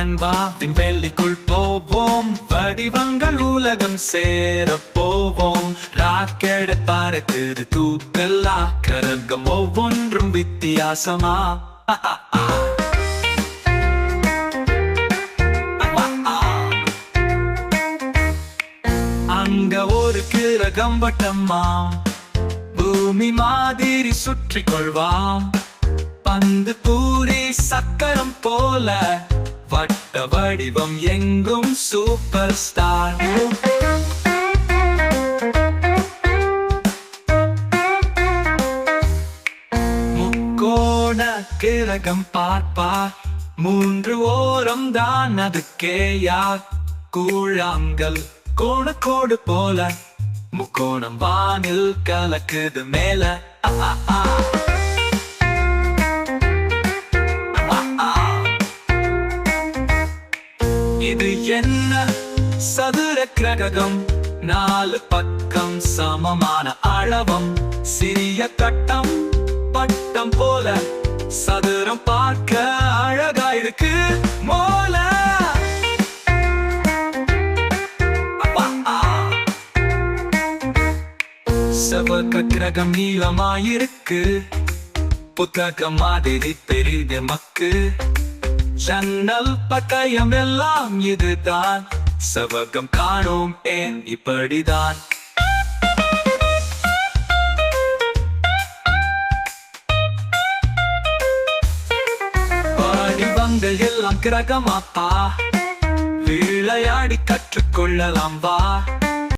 நண்பா விண்வெளிக்குள் போவோம், வடிவங்கள் உலகம் சேர போவோம். ராக்கெட் பறக்குது தூக்கலா, கிரகம் ஒவ்வொன்றும் வித்தியாசமா. அங்க ஒரு கிரகம் வட்டமா பூமி மாதிரி சுற்றி கொள்வாம். பந்து பூரி சக்கரம் போல வட்ட வடிவம் எங்கும் சூப்பர் ஸ்டார். முக்கோண கிரகம் பார்ப்பார், 3 ஓரம் தான் அதுக்கே யார். கூழாங்கல் கோணக்கோடு போல முக்கோணம் வானில் கலக்குது மேல. இது என்ன சதுர கிரகம், 4 பக்கம் சமமான அளவம். சிறிய கட்டம் பட்டம் போல சதுரம் பார்க்க அழகா இருக்கு மோல. செவ்வக கிரகம் நீளமாயிருக்கு, புத்தகம் மாதிரி பெரிய மக்கு. ஜன்னல் பட்டயம் எல்லாம் இதுதான், செவ்வகம் காணோம் ஏன் இப்படிதான். வடிவங்கள் எல்லாம் கிரகமாப்பா, விளையாடி கற்றுக்கொள்ளலாம் வா.